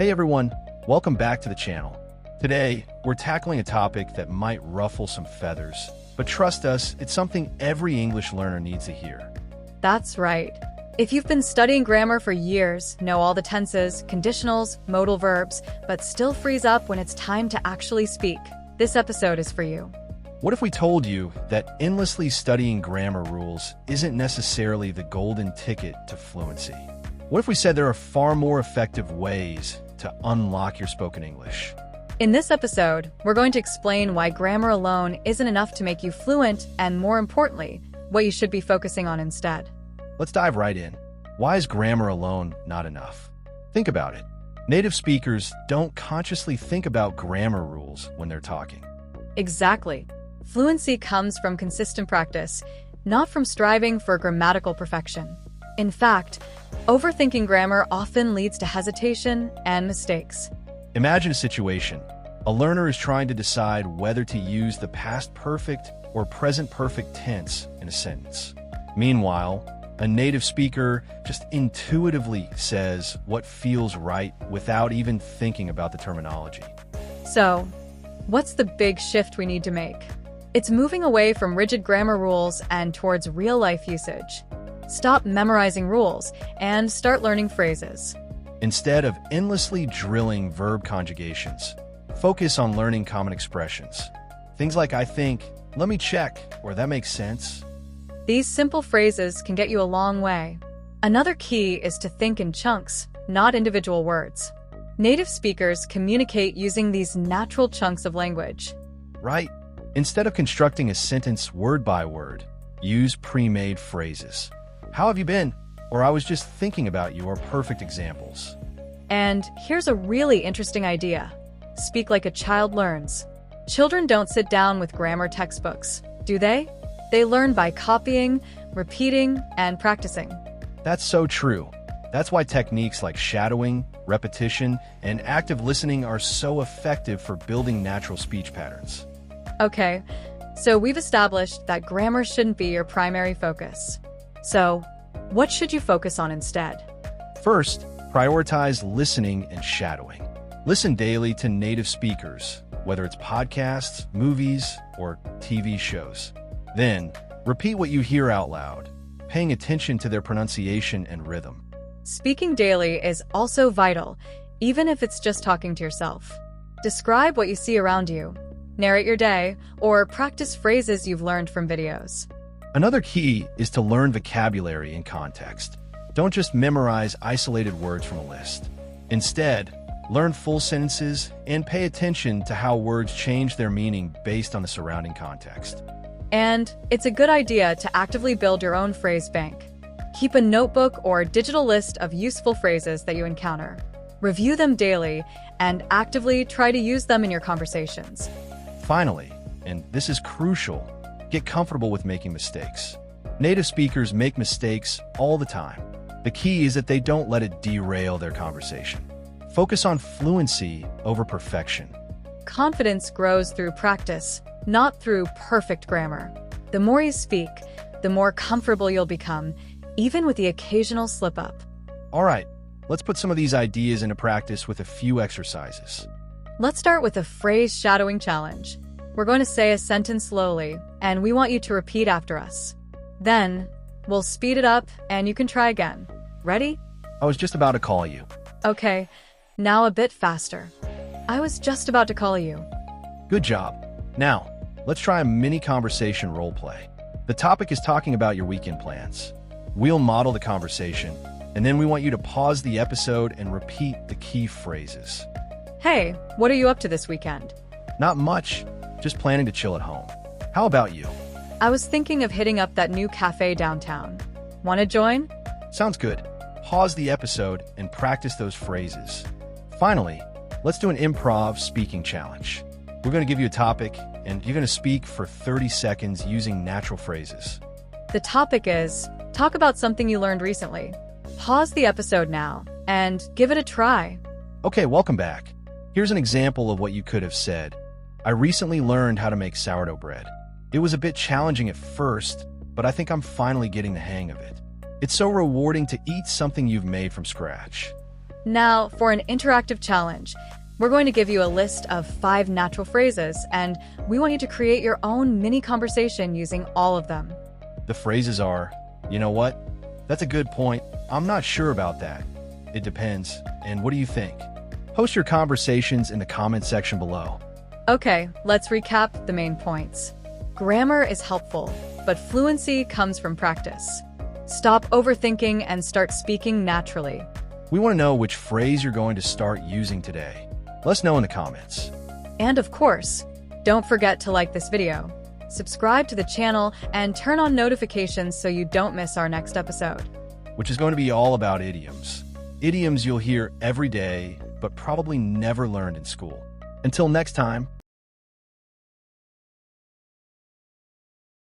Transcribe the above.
Hey everyone, welcome back to the channel. Today, we're tackling a topic that might ruffle some feathers, but trust us, it's something every English learner needs to hear. That's right. If you've been studying grammar for years, know all the tenses, conditionals, modal verbs, but still freeze up when it's time to actually speak, this episode is for you. What if we told you that endlessly studying grammar rules isn't necessarily the golden ticket to fluency? What if we said there are far more effective ways to unlock your spoken English? In this episode, we're going to explain why grammar alone isn't enough to make you fluent and, more importantly, what you should be focusing on instead. Let's dive right in. Why is grammar alone not enough? Think about it. Native speakers don't consciously think about grammar rules when they're talking. Exactly. Fluency comes from consistent practice, not from striving for grammatical perfection. In fact, overthinking grammar often leads to hesitation and mistakes. Imagine a situation. A learner is trying to decide whether to use the past perfect or present perfect tense in a sentence. Meanwhile, a native speaker just intuitively says what feels right without even thinking about the terminology. So, what's the big shift we need to make? It's moving away from rigid grammar rules and towards real-life usage. Stop memorizing rules and start learning phrases. Instead of endlessly drilling verb conjugations, focus on learning common expressions. Things like I think, let me check, or that makes sense. These simple phrases can get you a long way. Another key is to think in chunks, not individual words. Native speakers communicate using these natural chunks of language. Right. Instead of constructing a sentence word by word, use pre-made phrases. How have you been? Or I was just thinking about you are perfect examples. And here's a really interesting idea. Speak like a child learns. Children don't sit down with grammar textbooks, do they? They learn by copying, repeating, and practicing. That's so true. That's why techniques like shadowing, repetition, and active listening are so effective for building natural speech patterns. Okay, so we've established that grammar shouldn't be your primary focus. So, what should you focus on instead? First, prioritize listening and shadowing. Listen daily to native speakers, whether it's podcasts, movies, or TV shows. Then, repeat what you hear out loud, paying attention to their pronunciation and rhythm. Speaking daily is also vital, even if it's just talking to yourself. Describe what you see around you, narrate your day, or practice phrases you've learned from videos. Another key is to learn vocabulary in context. Don't just memorize isolated words from a list. Instead, learn full sentences and pay attention to how words change their meaning based on the surrounding context. And it's a good idea to actively build your own phrase bank. Keep a notebook or digital list of useful phrases that you encounter. Review them daily and actively try to use them in your conversations. Finally, and this is crucial, get comfortable with making mistakes. Native speakers make mistakes all the time. The key is that they don't let it derail their conversation. Focus on fluency over perfection. Confidence grows through practice, not through perfect grammar. The more you speak, the more comfortable you'll become, even with the occasional slip-up. All right, let's put some of these ideas into practice with a few exercises. Let's start with a phrase shadowing challenge. We're going to say a sentence slowly, and we want you to repeat after us. Then, we'll speed it up, and you can try again. Ready? I was just about to call you. Okay, now a bit faster. I was just about to call you. Good job. Now, let's try a mini conversation role play. The topic is talking about your weekend plans. We'll model the conversation, and then we want you to pause the episode and repeat the key phrases. Hey, what are you up to this weekend? Not much, just planning to chill at home. How about you? I was thinking of hitting up that new cafe downtown. Want to join? Sounds good. Pause the episode and practice those phrases. Finally, let's do an improv speaking challenge. We're going to give you a topic, and you're going to speak for 30 seconds using natural phrases. The topic is, talk about something you learned recently. Pause the episode now and give it a try. Okay, welcome back. Here's an example of what you could have said. I recently learned how to make sourdough bread. It was a bit challenging at first, but I think I'm finally getting the hang of it. It's so rewarding to eat something you've made from scratch. Now, for an interactive challenge, we're going to give you a list of 5 natural phrases, and we want you to create your own mini conversation using all of them. The phrases are, you know what? That's a good point. I'm not sure about that. It depends. And what do you think? Post your conversations in the comment section below. Okay, let's recap the main points. Grammar is helpful, but fluency comes from practice. Stop overthinking and start speaking naturally. We want to know which phrase you're going to start using today. Let us know in the comments. And of course, don't forget to like this video, subscribe to the channel, and turn on notifications so you don't miss our next episode, which is going to be all about idioms. Idioms you'll hear every day, but probably never learned in school. Until next time.